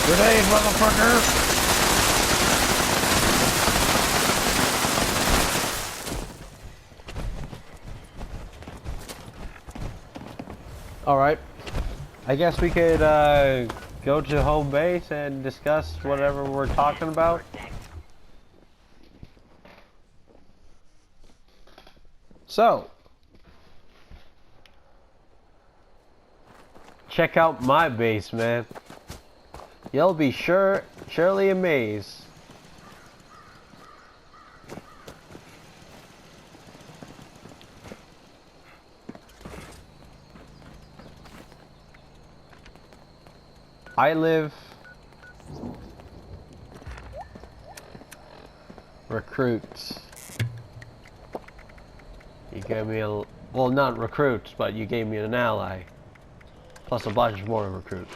Grenade, motherfucker! Alright. I guess we could go to home base and discuss whatever we're talking about. So, check out my base, man. You'll be surely amazed. I live recruits. You gave me a, well, not recruits, but you gave me an ally. Plus a bunch more recruits.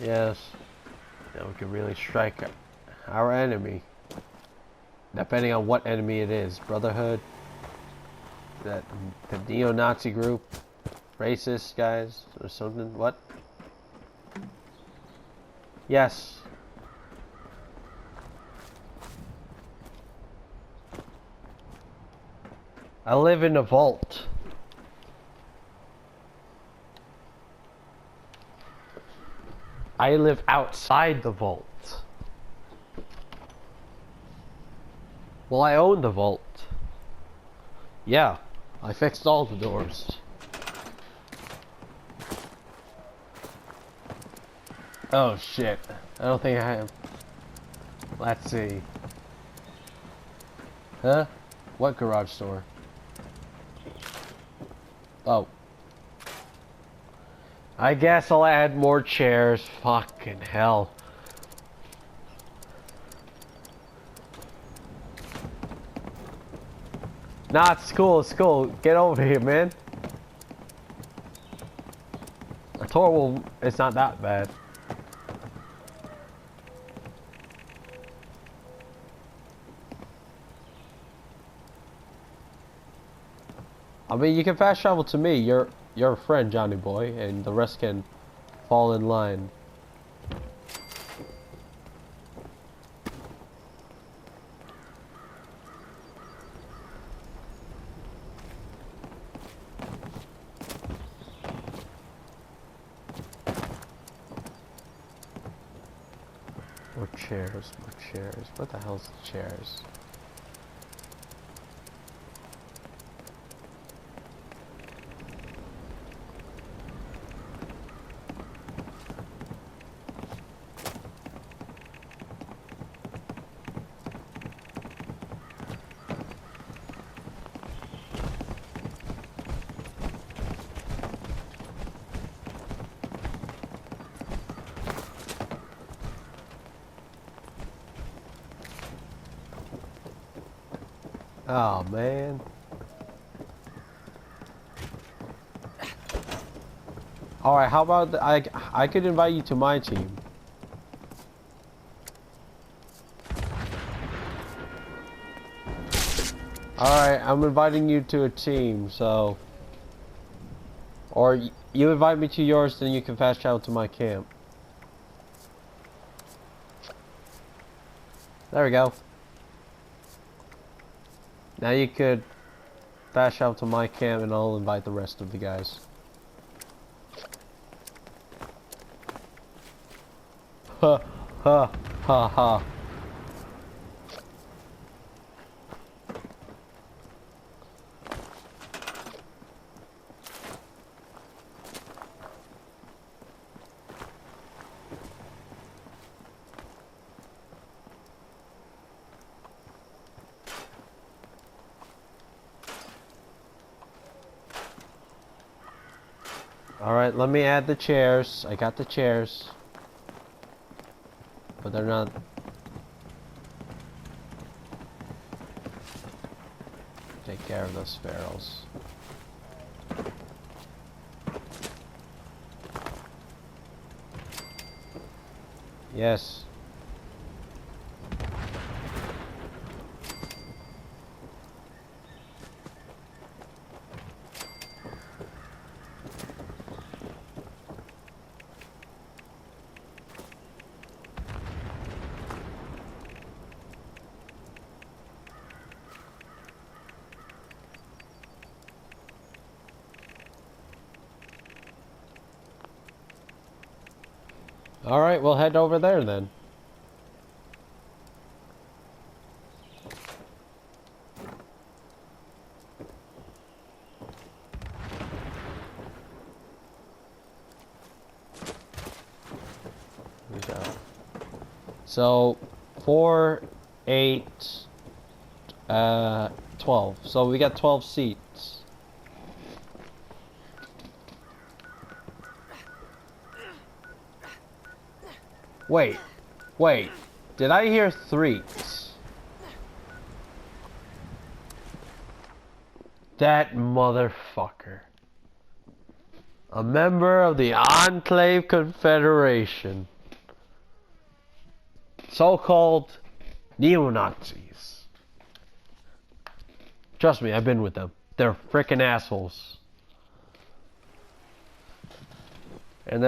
Yes. Now we can really strike our enemy. Depending on what enemy it is. Brotherhood. The neo-Nazi group. Racist guys or something. What? Yes. I live in a vault. I live outside the vault. Well, I own the vault. Yeah, I fixed all the doors. Oh shit, I don't think I have. Let's see. Huh? What garage door? Oh. I guess I'll add more chairs. Fucking hell. Nah, it's cool, it's cool. Get over here, man. A tour will, it's not that bad. I mean, you can fast travel to me. You're a friend, Johnny boy, and the rest can fall in line. More chairs, more chairs. What the hell's the chairs? Oh man. Alright, how about I could invite you to my team. Alright, I'm inviting you to a team, so... Or you invite me to yours, then you can fast travel to my camp. There we go. Now you could fast travel to my camp and I'll invite the rest of the guys. Ha ha ha ha. Alright, let me add the chairs. I got the chairs. But they're not... Take care of those sparrows. Yes. Alright, we'll head over there then. So, 4, 8, 12. So we got 12 seats. Wait. Did I hear 3s? That motherfucker. A member of the Enclave Confederation. So-called neo-Nazis. Trust me, I've been with them. They're frickin' assholes. And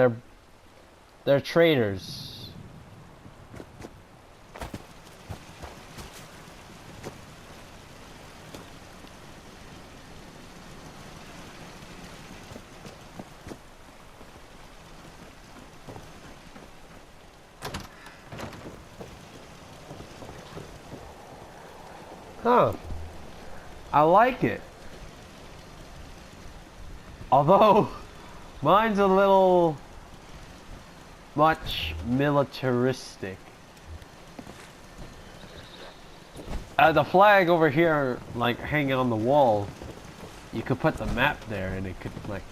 they're traitors. Huh. I like it. Although, mine's a little much militaristic. The flag over here, like, hanging on the wall, you could put the map there and it could, like...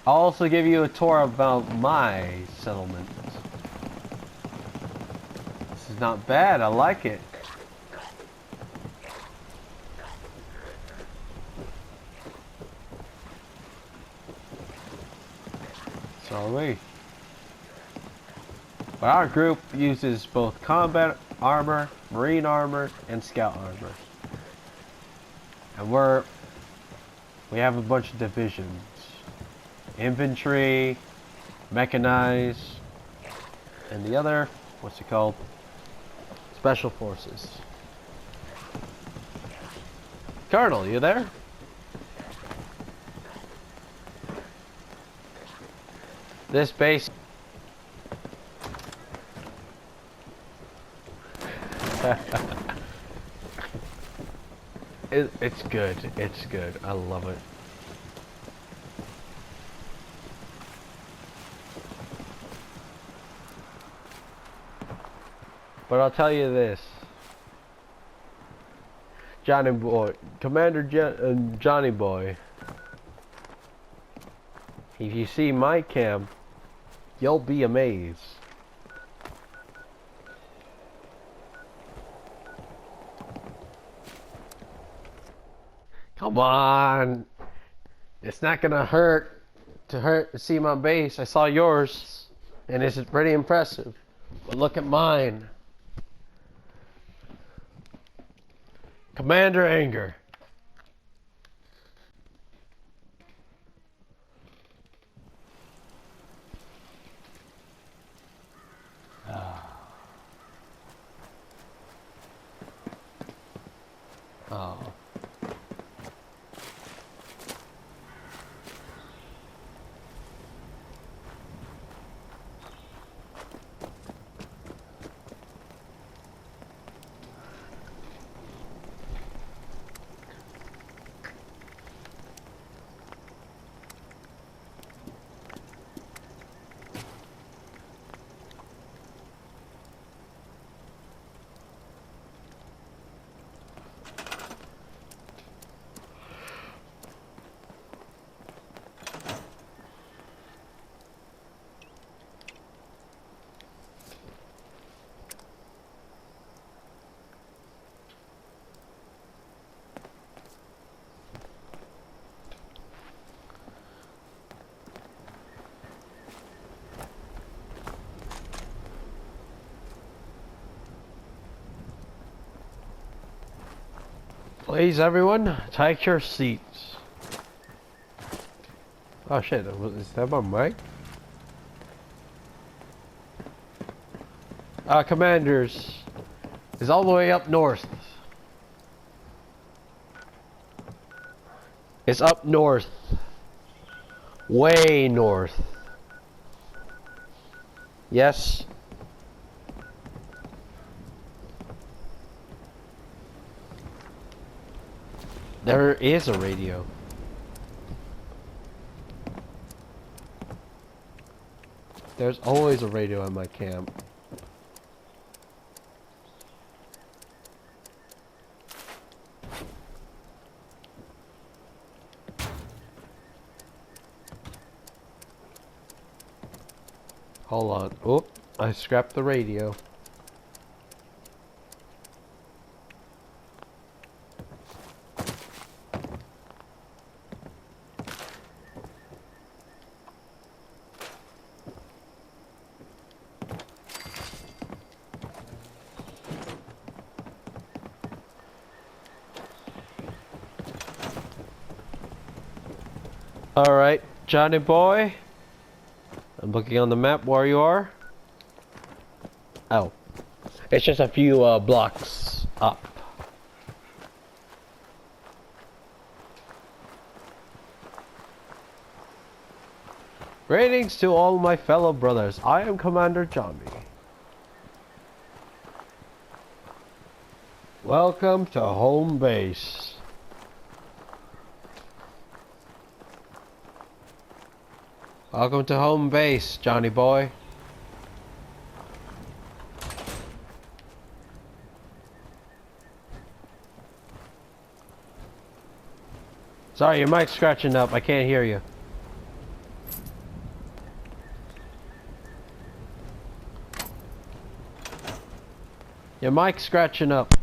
I'll also give you a tour about my settlement. This is not bad, I like it. So are we. But our group uses both combat armor, marine armor, and scout armor. And we have a bunch of divisions. Infantry, mechanized, and the other, what's it called? Special Forces. Colonel, you there? This base... it's good. It's good. I love it. But I'll tell you this. Johnny Boy. Commander Johnny Boy. If you see my camp, you'll be amazed. Come on. It's not gonna hurt to see my base. I saw yours, and it's pretty impressive. But look at mine. Commander Anger. Oh. Please, everyone, take your seats. Oh shit, is that my mic? Commanders, is all the way up north. It's up north. Way north. Yes. There is a radio. There's always a radio in my camp. Hold on. Oh, I scrapped the radio. Alright, Johnny boy. I'm looking on the map where you are. Oh. It's just a few blocks up. Greetings to all my fellow brothers. I am Commander Johnny. Welcome to home base. Welcome to home base, Johnny boy. Sorry, your mic's scratching up. I can't hear you. Your mic's scratching up.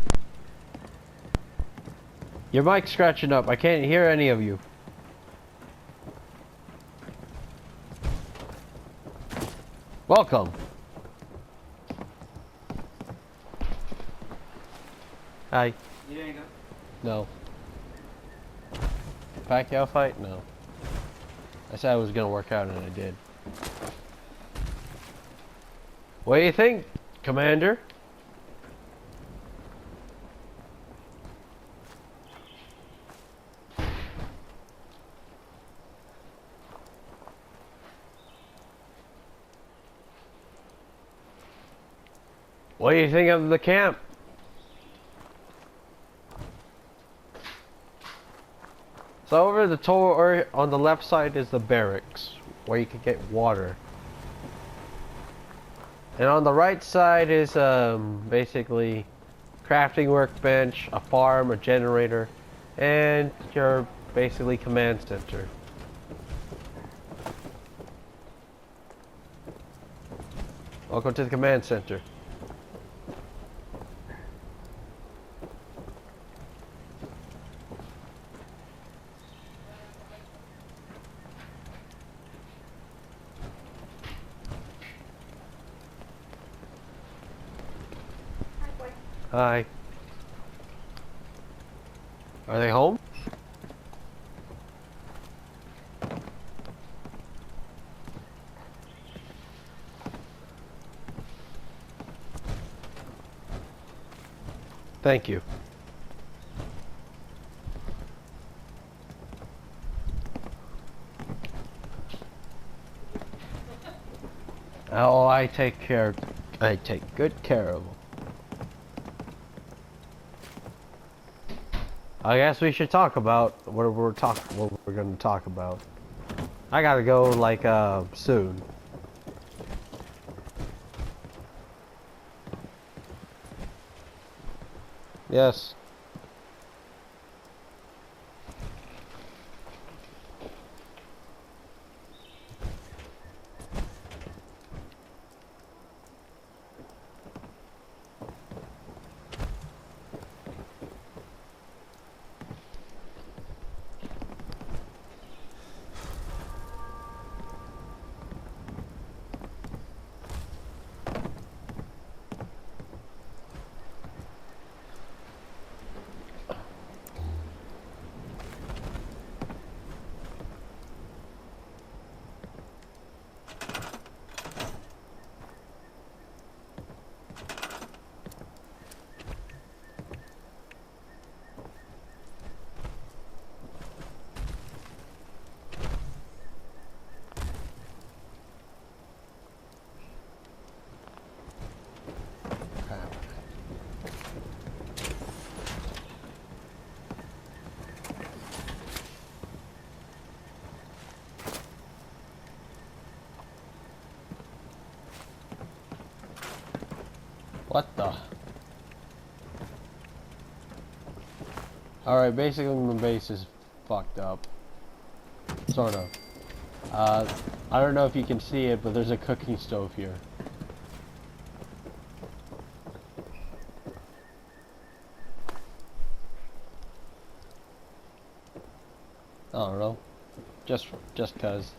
Your mic's scratching up. I can't hear any of you. Welcome. Hi. You didn't go? No. Pacquiao fight? No. I said I was gonna work out and I did. What do you think, Commander? What do you think of the camp? So over the tour on the left side is the barracks, where you can get water. And on the right side is basically crafting workbench, a farm, a generator, and your basically command center. Welcome to the command center. Hi. Are they home? Thank you. Oh, I take good care of them. I guess we should talk about what we're going to talk about. I gotta go like soon. Yes. Alright, basically my base is fucked up. Sort of. I don't know if you can see it, but there's a cooking stove here. I don't know. Just cause.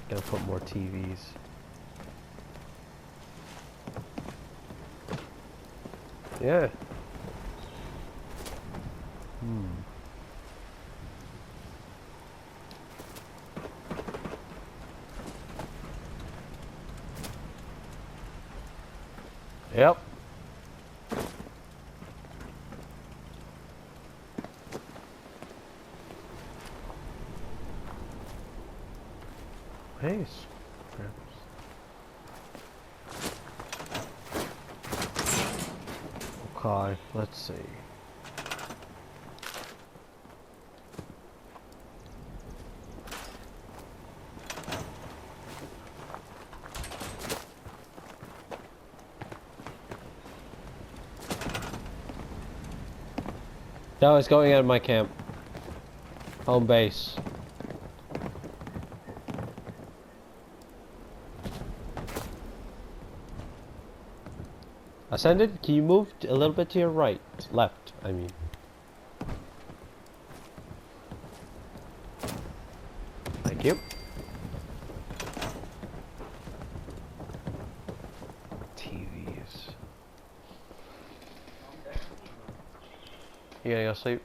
Gotta put more TVs. Yeah. Yep. Hey, scraps. Okay, let's see. No, it's going out of my camp. Home base. Ascended, can you move a little bit to your right? Left, I mean. Thank you. TVs. You gonna go sleep?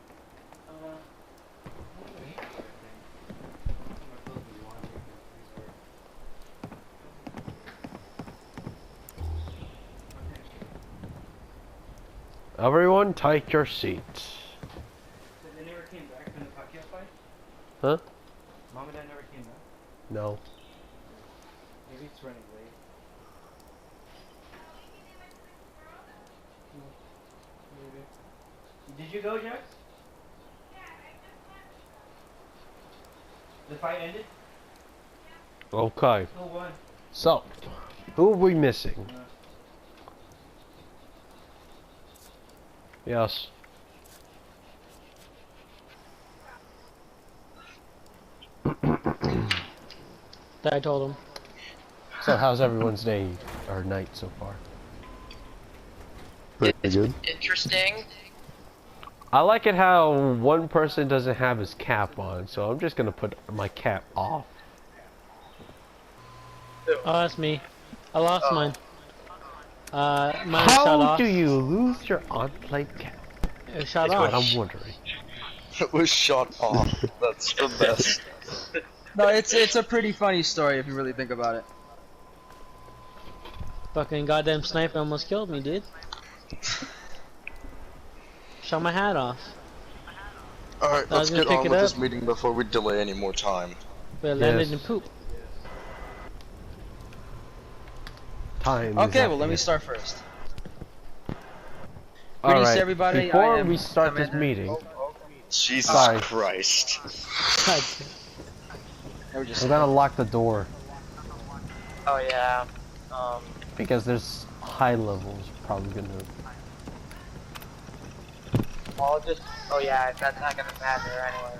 Everyone, take your seats. So they never came back from the Pacquiao fight? Huh? Mom and Dad never came back? No. Maybe it's running late. Maybe. Did you go, Jax? The fight ended? Okay. Who won? So, who are we missing? Yes. I told him. So how's everyone's day or night so far? Pretty good. Interesting. I like it how one person doesn't have his cap on, so I'm just gonna put my cap off. Oh, that's me. I lost mine. Mine shot How off. do you lose your Enclave cap? It shot That's what off. I'm wondering. It was shot off. That's the best. No, it's a pretty funny story if you really think about it. Fucking goddamn sniper almost killed me, dude. Shot my hat off. Alright, I was let's gonna get pick on it with up. this meeting before we delay any more time. But it landed Yes. in poop. Time. Okay, well let me start first. All Greetings right. to everybody. I Before am we start this Commander- meeting, Jesus Sorry. Christ. God. We're just we're gonna lock the door Oh yeah. because there's high levels probably gonna. I'll just. Oh yeah, that's not gonna matter anyway.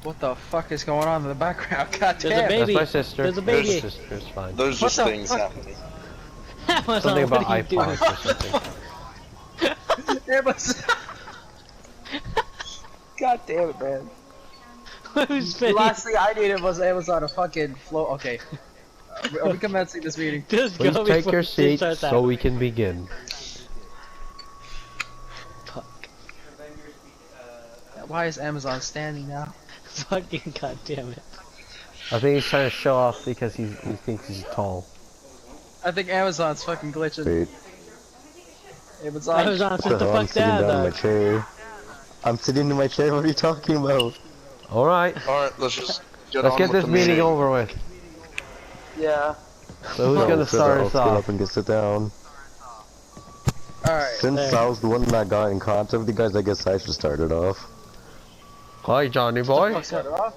What the fuck is going on in the background? God There's a damn. baby. That's my sister. There's a baby. Your sister's fine. Those What just the things fuck? happening. Something about what are you doing? iPods or something. It was. God damn it, man. Who's The face? last thing I needed was Amazon a fucking flow. Okay. Are we commencing this meeting? Just Please go take before your it seats starts so happening. we can begin. Fuck. Why is Amazon standing now? Fucking goddamn it. I think he's trying to show off because he thinks he's tall. I think Amazon's fucking glitching. Wait, Amazon. I was on sit the fuck down, down in my dog. chair. I'm sitting in my chair. What are you talking about? Alright, Alright, let's just get let's on get with this the meeting over with. Yeah. So who's No, gonna start I'll us sit off? up and get sit down. Alright. Since There. I was the one that got in contact with you guys, I guess I should start it off. Hi, Johnny boy. Start it off.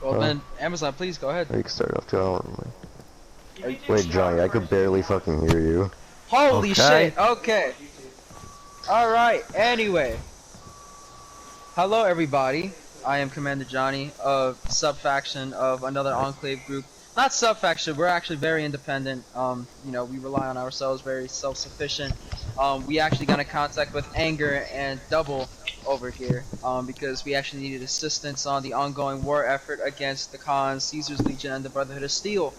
Well Huh? then, Amazon, please go ahead. Or you can start it off too. I don't remember. Wait, Johnny, I could barely fucking hear you. Holy Okay. shit, okay. Alright, anyway. Hello everybody. I am Commander Johnny of sub-faction of another Enclave group. Not sub-faction, we're actually very independent. You know, we rely on ourselves, very self-sufficient. We actually got in contact with Anger and Double over here, because we actually needed assistance on the ongoing war effort against the Khans, Caesar's Legion, and the Brotherhood of Steel.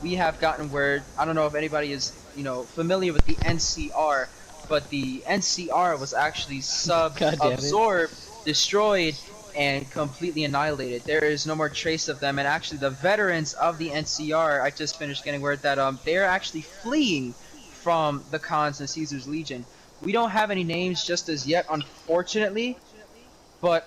We have gotten word, I don't know if anybody is, you know, familiar with the NCR, but the NCR was actually God damn it. absorbed, destroyed, and completely annihilated. There is no more trace of them, and actually the veterans of the NCR, I just finished getting word that they're actually fleeing from the Khans and Caesar's Legion. We don't have any names just as yet, unfortunately, but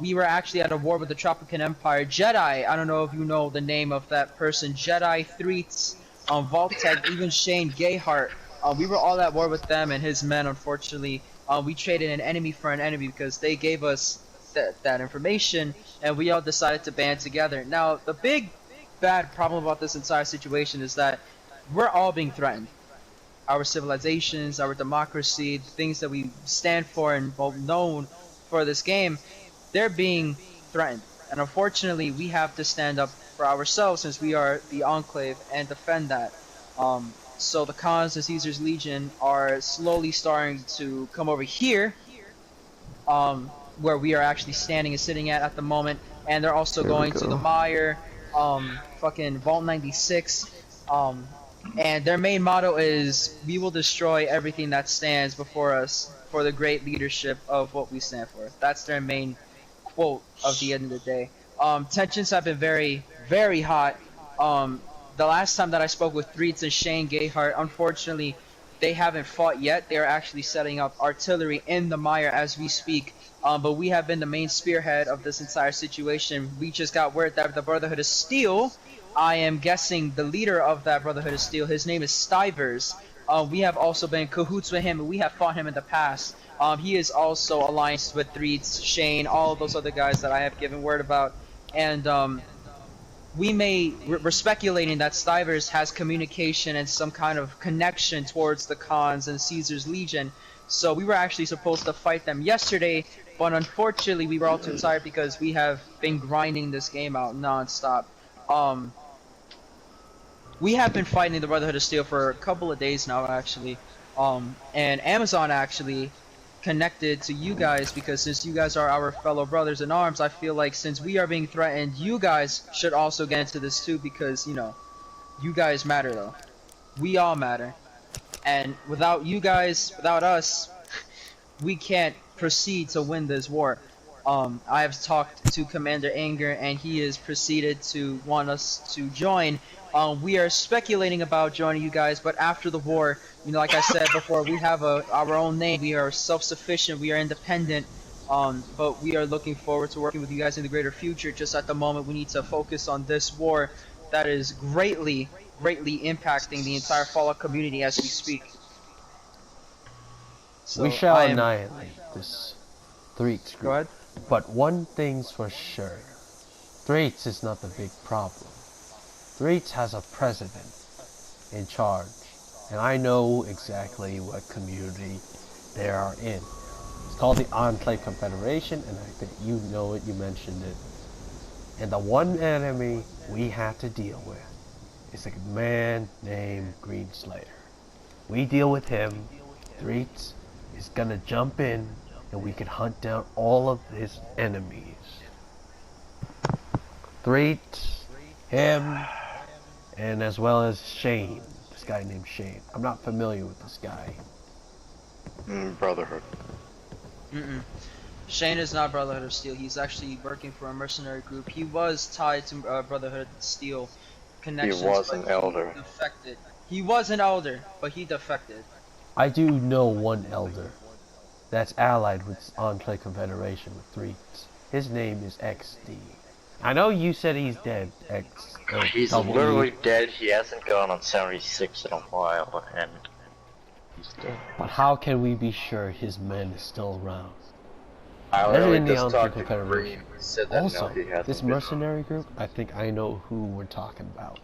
we were actually at a war with the Tropican Empire. Jedi, I don't know if you know the name of that person, Jedi, Threats, Vaultec, even Shane Gayhart. We were all at war with them and his men, unfortunately. We traded an enemy for an enemy because they gave us that information, and we all decided to band together. Now, the big bad problem about this entire situation is that we're all being threatened. Our civilizations, our democracy, the things that we stand for and well known for this game, they're being threatened. And unfortunately, we have to stand up for ourselves since we are the Enclave and defend that. So the Khans and Caesar's Legion are slowly starting to come over here, where we are actually standing and sitting at the moment, and they're also There we going to go. the Mire, fucking Vault 96, and their main motto is, we will destroy everything that stands before us for the great leadership of what we stand for. That's their main quote of the end of the day. Tensions have been very, very hot. The last time that I spoke with Threats and Shane Gayhart, unfortunately, they haven't fought yet. They're actually setting up artillery in the Mire as we speak. But we have been the main spearhead of this entire situation. We just got word that the Brotherhood of Steel, I am guessing the leader of that Brotherhood of Steel, his name is Stivers. We have also been in cahoots with him, and we have fought him in the past. He is also allianced with Threats, Shane, all of those other guys that I have given word about. And we're speculating that Stivers has communication and some kind of connection towards the Khans and Caesar's Legion. So we were actually supposed to fight them yesterday, but unfortunately we were all too tired because we have been grinding this game out non-stop. We have been fighting the Brotherhood of Steel for a couple of days now, actually. And Amazon actually connected to you guys because since you guys are our fellow brothers in arms, I feel like since we are being threatened, you guys should also get into this too because, you know, you guys matter though. We all matter. And without you guys, without us, we can't proceed to win this war. I have talked to Commander Anger and he has proceeded to want us to join. We are speculating about joining you guys, but after the war, you know, like I said before, we have our own name. We are self-sufficient. We are independent. But we are looking forward to working with you guys in the greater future. Just at the moment, we need to focus on this war that is greatly impacting the entire Fallout community as we speak. So We shall annihilate this Threats group. Go ahead. But one thing's for sure. Threats is not the big problem. Threats has a president in charge. And I know exactly what community they are in. It's called the Enclave Confederation, and I think you know it, you mentioned it. And the one enemy we have to deal with is a man named Green Slayer. We deal with him. Threats is gonna jump in, and we can hunt down all of his enemies. Threats, him, and as well as Shane. This guy named Shane. I'm not familiar with this guy. Brotherhood. Shane is not Brotherhood of Steel. He's actually working for a mercenary group. He was tied to Brotherhood of Steel connections. He was but an elder. He defected. He was an elder, but he defected. I do know one elder. that's allied with Enclave Confederation with 3. His name is XD. I know you said he's dead, X. He's double literally E, dead. He hasn't gone on 76 in a while, and he's dead. but how can we be sure his men is still around? I They're already in the just Enclave talked to Confederation. Green. He said that Also, no, he hasn't this been. mercenary group, I think I know who we're talking about.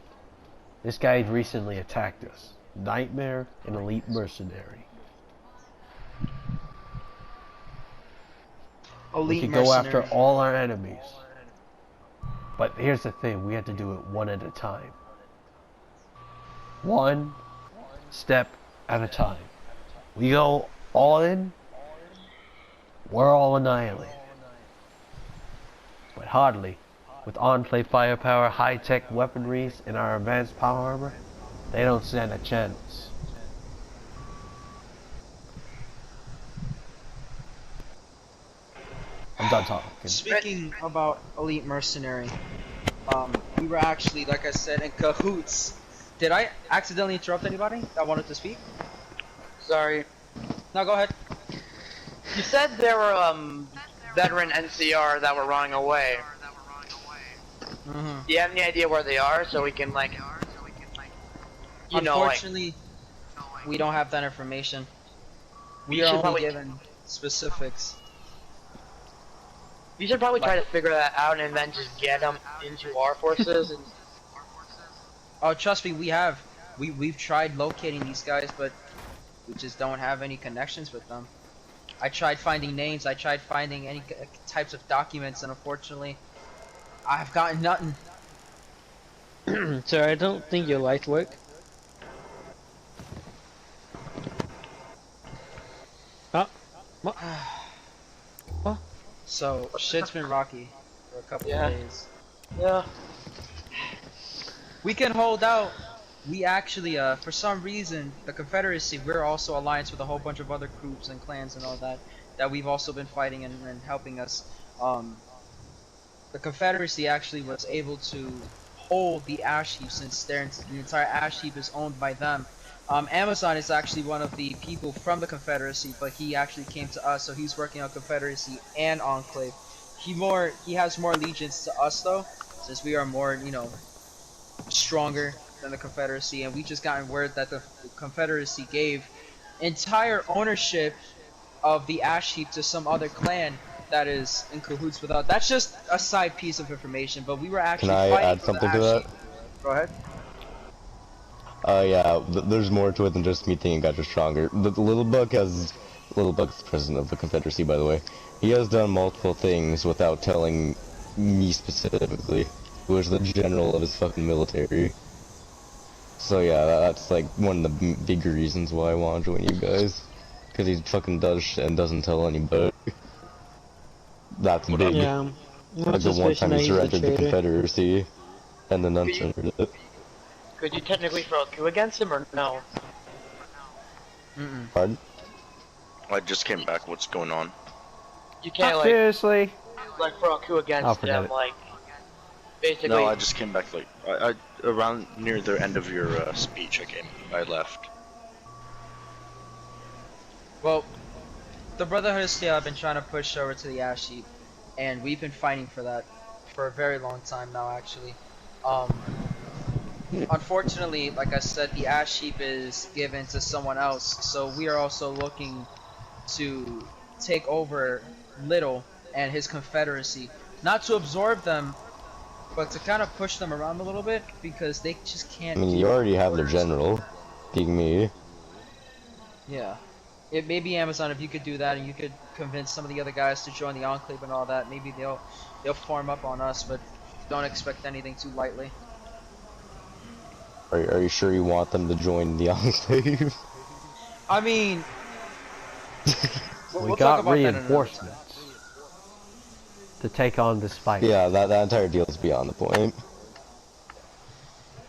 This guy recently attacked us. Nightmare, an elite mercenary. We Elite could go after mercenary. all our enemies. But here's the thing, we have to do it one at a time. One step at a time. We go all in, we're all annihilated. But hardly. With Enclave firepower, high-tech weaponries, and our advanced power armor, they don't stand a chance. I'm done talking. Speaking about elite mercenary, we were actually, like I said, in cahoots. Did I accidentally interrupt anybody that wanted to speak? Sorry. No, go ahead. You said there were veteran NCR that were running away. Mm-hmm. Do you have any idea where they are so we can like, you know, like, Unfortunately, we don't have that information. We You are should only probably- given specifics. you should probably try to figure that out and then just get them into our forces. And Oh, trust me, we've tried locating these guys, but we just don't have any connections with them. I tried finding names, I tried finding any types of documents, and unfortunately, I've gotten nothing. Sir, I don't think your lights work. Oh, what? So shit's been rocky for a couple Yeah. of days. yeah, We can hold out. We actually, for some reason, the Confederacy, we're also alliance with a whole bunch of other groups and clans and all that, that we've also been fighting and helping us. The Confederacy actually was able to hold the ash heap since the entire ash heap is owned by them. Amazon is actually one of the people from the Confederacy, but he actually came to us, so he's working on Confederacy and Enclave. He has more allegiance to us though, since we are more, you know, stronger than the Confederacy, and we just gotten word that the Confederacy gave entire ownership of the ash heap to some other clan that is in cahoots with us. That's just a side piece of information, but we were actually Can I fighting add for the something to ash that? heap. Go ahead. Yeah, there's more to it than just me thinking guys are stronger. Little Buck's the president of the Confederacy, by the way. He has done multiple things without telling me specifically, who is the general of his fucking military. So yeah, that's like one of the big reasons why I want to join you guys. Because he fucking does shit and doesn't tell anybody. That's big. Yeah. I'm Like the one time suspicion that he he's a surrendered the traitor. Confederacy, and then unsurrendered it. could you technically throw a coup against him or no? Pardon? I just came back. What's going on? You can't like Seriously? throw a coup Oh, against forget him, it. like basically. No, I just came back like I around near the end of your speech. I left. Well, the Brotherhood of Steel have been trying to push over to the ash heap, and we've been fighting for that for a very long time now, actually. Unfortunately, like I said, the ash heap is given to someone else, so we are also looking to take over Little and his Confederacy. Not to absorb them, but to kind of push them around a little bit, because they just can't. I mean, keep you already have their orders. general, being me. Yeah. It may be Amazon, if you could do that and you could convince some of the other guys to join the Enclave and all that, maybe they'll form up on us, but don't expect anything too lightly. Are you sure you want them to join the Enclave? I mean, We we'll talk got about that in another reinforcements to take on this fight. Yeah, that entire deal is beyond the point.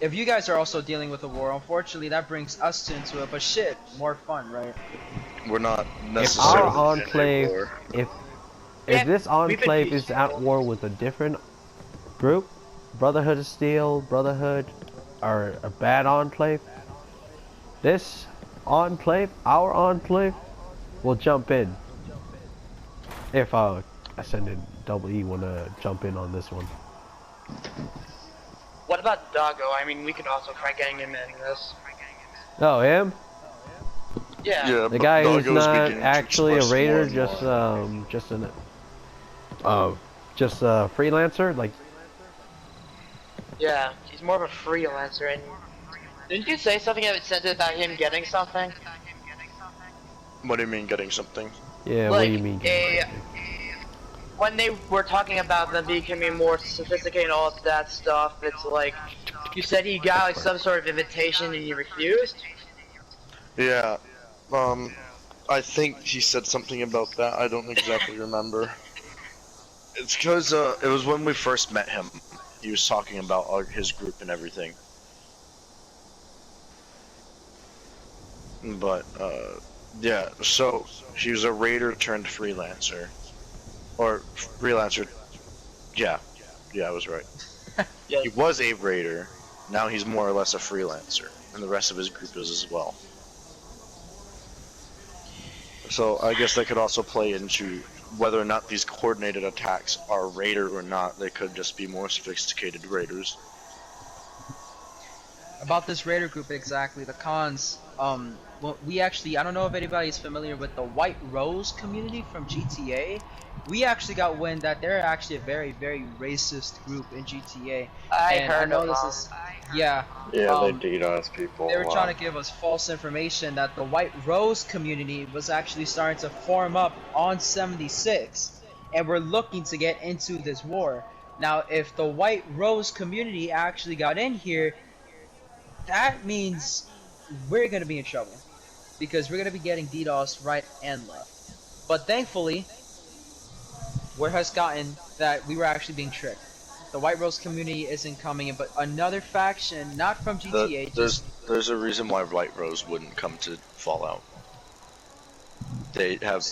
If you guys are also dealing with a war, unfortunately that brings us into it, but shit, more fun, right? We're not If necessarily our in a enclave, war. if Yeah, this we've been enclave is at war with a different group, Brotherhood of Steel, Brotherhood, or a bad enclave, this enclave, our enclave, will jump in if Ascended Double E wanna jump in on this one. What about Doggo? I mean, we could also try getting him in this. Oh, him? Yeah. Yeah, The guy who's Doggo's not beginning to actually a express more raider, and more. just a freelancer, like. Yeah, he's more of a freelancer. And didn't you say something that said about him getting something? What do you mean getting something? Yeah, Like what do you mean? when they were talking about them becoming more sophisticated and all of that stuff, it's like you said he got like some sort of invitation and he refused. Yeah, I think he said something about that. I don't exactly remember. It's because it was when we first met him. He was talking about his group and everything. But yeah. So he was a raider turned freelancer, or freelancer. Yeah, I was right. Yeah. He was a raider. Now he's more or less a freelancer, and the rest of his group is as well. So I guess that could also play into whether or not these coordinated attacks are raider or not. They could just be more sophisticated raiders. About this raider group exactly, the cons, well, we actually, I don't know if anybody's familiar with the White Rose community from GTA. We actually got wind that they're actually a very, very racist group in GTA. I And heard know of this them. is, yeah. Yeah, they DDoS people. They were trying to give us false information that the White Rose community was actually starting to form up on 76, and we're looking to get into this war. Now, if the White Rose community actually got in here, that means we're gonna be in trouble, because we're gonna be getting DDoS right and left. But thankfully, word has gotten that we were actually being tricked. The White Rose community isn't coming in, but another faction, not from GTA, There's a reason why White Rose wouldn't come to Fallout. They have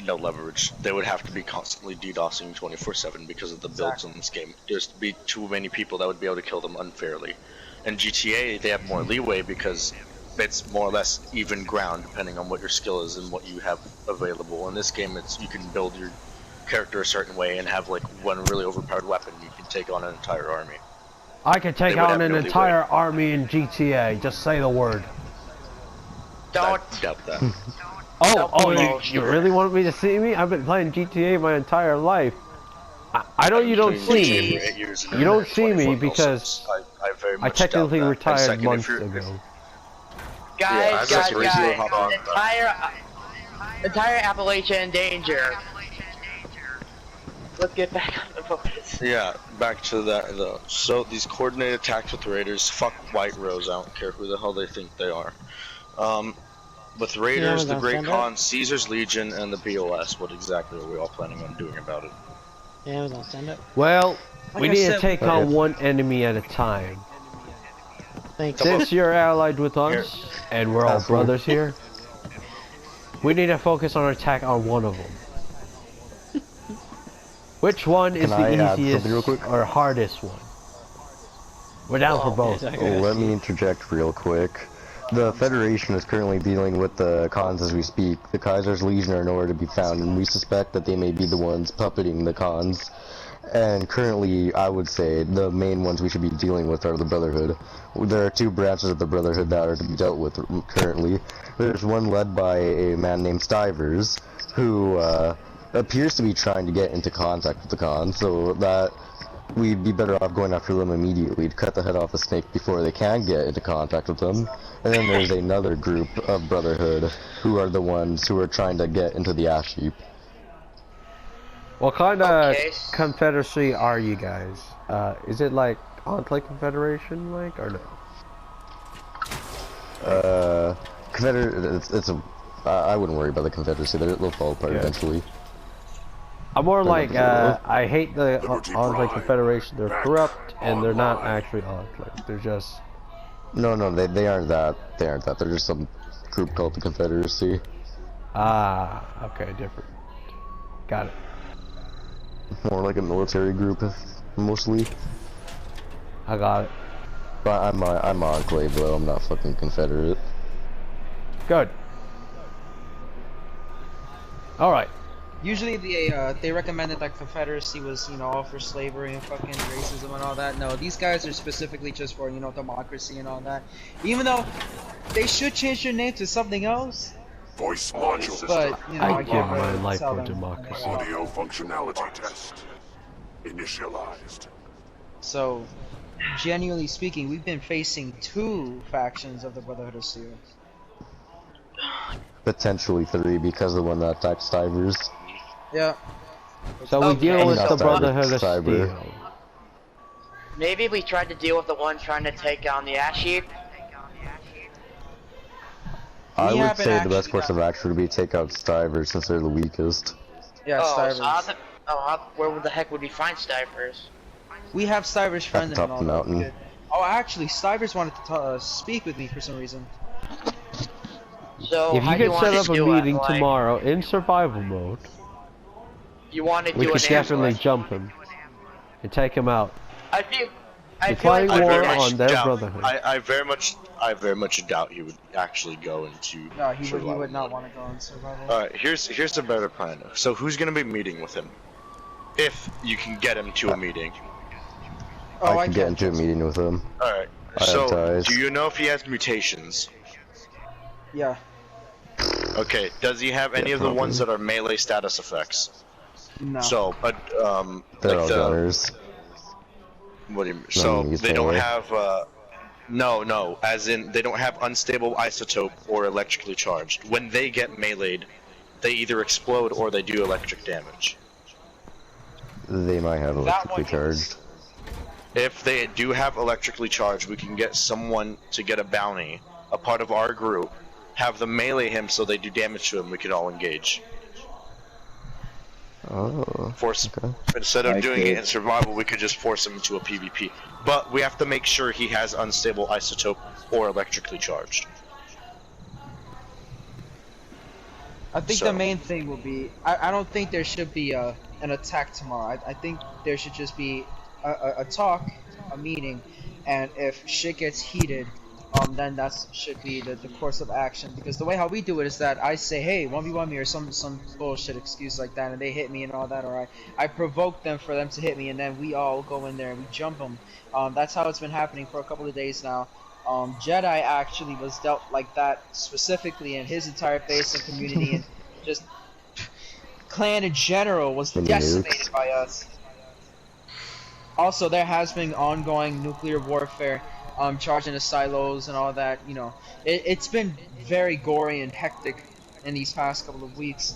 no leverage. They would have to be constantly DDoSing 24/7 because of the builds in this game. There's be too many people that would be able to kill them unfairly. In GTA, they have more leeway because it's more or less even ground depending on what your skill is and what you have available. In this game, you can build your character a certain way and have like one really overpowered weapon. You can take on an entire army. I can take They would on have an no entire army in GTA. Just say the word. Don't. I doubt that. You really want me to see me? I've been playing GTA my entire life. I know you don't see me. You don't see me because I technically retired months ago. Guys, that's the reason how long- entire Appalachia in danger. Let's get back on the focus. Yeah, back to that though. So these coordinated attacks with raiders, fuck White Rose, I don't care who the hell they think they are. With raiders, the Great Khan, Caesar's Legion, and the BOS, what exactly are we all planning on doing about it? Yeah, we're gonna send it. Well, we I need to said- take on one enemy at a time. Thanks. Since you're allied with us, and we're all Asshole. brothers here, we need to focus our attack on one of them. Which one is Can I the add easiest something real quick? or hardest one? We're down for both. yes, I Oh, let me interject real quick. The Federation is currently dealing with the Khans as we speak. The Kaiser's Legion are nowhere to be found, and we suspect that they may be the ones puppeting the Khans. And currently, I would say the main ones we should be dealing with are the Brotherhood. There are two branches of the Brotherhood that are to be dealt with currently. There's one led by a man named Stivers, who appears to be trying to get into contact with the Khans, so that we'd be better off going after them immediately to cut the head off a snake before they can get into contact with them. And then there's another group of Brotherhood who are the ones who are trying to get into the Ash Heap. What kind of Okay. confederacy are you guys? Is it like Enclave Confederation, like, or no? I wouldn't worry about the Confederacy. They'll fall apart Yeah. eventually. I'm more like, I hate the Enclave Confederation. They're corrupt, and they're not actually Enclave. They're just... No, they aren't that. They aren't that. They're just some group called the Confederacy. Ah, okay, different. Got it. More like a military group, mostly. I got it. But I'm Enclave though. I'm not fucking Confederate. Good. Alright. Usually they recommended that Confederacy was, you know, all for slavery and fucking racism and all that. No, these guys are specifically just for, you know, democracy and all that. Even though they should change their name to something else. Voice module But, you know, I I give can't my really life tell for them. democracy. audio functionality test initialized. So, genuinely speaking, we've been facing 2 factions of the Brotherhood of Steel. Potentially 3 because of the one that attacked Stivers. Yeah. So we Okay, deal with not the Cyber, Brotherhood of Cyber. Steel. Maybe we tried to deal with the one trying to take down the Ash Heap. I would haven't say the best actually course of action would be to take out Stivers since they're the weakest. Yeah, Oh, Stivers. so where the heck would we find Stivers? We have Stivers friends top and all of the that. mountain. Good. Oh, actually, Stivers wanted to speak with me for some reason. So If how you do you could want set to up a do meeting it? Like, tomorrow in survival mode, you want to we do could an definitely ambush. jump him and take him out. I feel Declaring like I war very much on their doubt. brotherhood. I very much doubt he would actually go into. No, he survival would not mode. want to go on survival. Alright, here's a better plan. So who's gonna be meeting with him? If you can get him to a meeting. Oh, I can get into a meeting with him. Alright. I have So ties. do you know if he has mutations? Yeah. Okay. Does he have any Yeah, of the ones probably. that are melee status effects? No. So, They're like all the gunners. what do you mean? So he's they don't melee. have no, as in they don't have unstable isotope or electrically charged. When they get meleeed, they either explode or they do electric damage. They might have electrically one charged. If they do have electrically charged, we can get someone to get a bounty, a part of our group, have them melee him so they do damage to him. We could all engage. Oh. Force Okay. instead of I doing it could- in survival, we could just force him into a PvP. But we have to make sure he has unstable isotope or electrically charged. I think So- the main thing will be, I don't think there should be an attack tomorrow. I think there should just be a talk, a meeting, and if shit gets heated, then that should be the course of action. Because the way how we do it is that I say, hey, 1v1 me or some bullshit excuse like that, and they hit me and all that, or I provoke them for them to hit me, and then we all go in there and we jump them. That's how it's been happening for a couple of days now. Jedi actually was dealt like that specifically, and his entire base and community and just clan in general was Any decimated nukes? by us. Also, there has been ongoing nuclear warfare, charging the silos and all that. You know, it's been very gory and hectic in these past couple of weeks,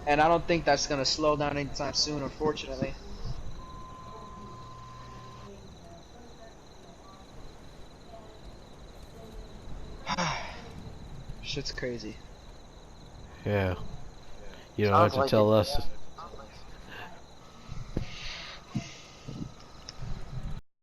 and I don't think that's gonna slow down anytime soon, unfortunately. Shit's crazy. Yeah. You don't have Sounds to like tell it. us